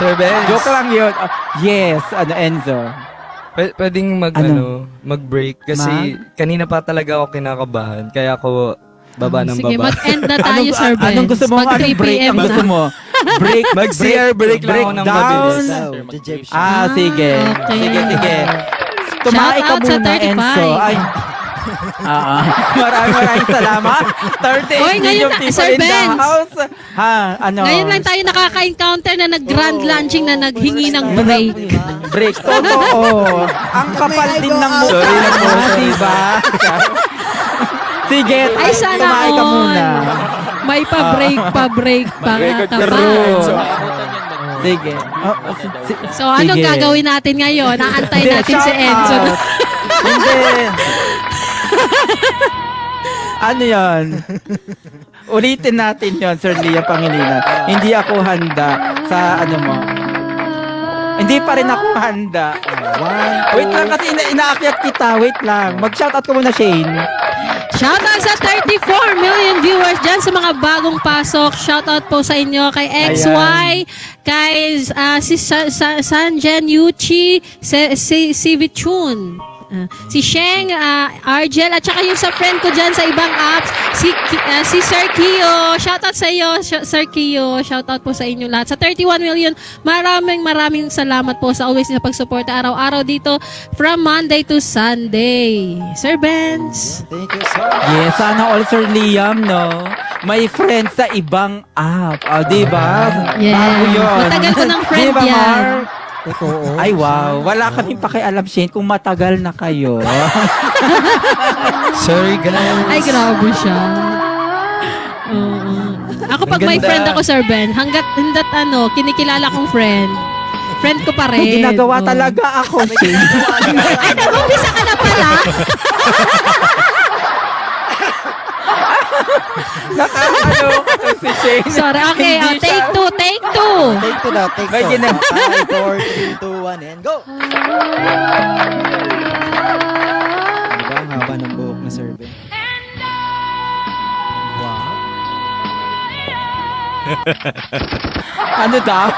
Sir Benz. Joke lang yun. Yes, Enzo. Pwedeng Ano? mag-break kasi kanina pa talaga ako kinakabahan. Kaya ako baba ng Sige, baba. mag-end na tayo, Sir Benz. Anong gusto mo? Mag Anong 3 break p.m. ang gusto na. mo? Break, Mag-CR break lang ako ng down. mabilis. Sige. Okay. Sige. Tumae ka Shout out sa muna, 35. Enzo. Ay. Maraming salamat. 38 Oy, ngayon million na, people Sir in the Benz. house. Ano? Ngayon lang tayo nakaka-encounter na nag-grand launching na naghingi ng break. Break. Totoo. Ang kapal din ng mukha. Sorry na po, sir. Diba? Sige, Ay, sana tumae ka all. muna. May pa-break pa nga ka pa. True. Sige. So, anong Sige. gagawin natin ngayon? Naantay Hindi, natin si shout Enzo. out. Hindi. Ano yan? Ulitin natin yon, Sir Lia Pangilinan. Hindi ako handa sa ano mo. Hindi pa rin ako handa. Wait lang kasi inaakyat kita. Wait lang. Mag-shoutout ko muna, Shane. Shoutout sa 34 million viewers dyan sa mga bagong pasok. Shoutout po sa inyo kay XY, kay si Sanjen Yuchi, si Vichun, si Sheng, Argel, at saka yung sa friend ko dyan sa ibang apps, si Sir Kio. Shoutout sa iyo, Sir Kio. Shoutout po sa inyo lahat. Sa 31 million, maraming salamat po sa always na pagsuporta araw-araw dito from Monday to Sunday. Sir Benz. Thank you, sir. Yes, sana all Sir Liam, no? May friends sa ibang app. Di ba? Yeah. Bago yun. Matagal ko ng friend Di ba, yan. Mark? Totoo. Ay, wow. Wala kaming pakialam, Shane, kung matagal na kayo. Sorry, guys. Ay, grabe siya. Oo. Ako pag may Ang ganda. friend ako, Sir Ben, hanggat kinikilala kong friend ko pa rin. May ginagawa Oo. talaga ako, Shane. Ay, nag-umpisa ka na pala. Nakakalo si Shane. Sorry, okay. Hindi Take siya- two, take two. Take two daw, take May two. gina- 5, 4, 3, 2, 1, and go! Ano ba ang haba ng buhok na survey? Wow. Ano daw?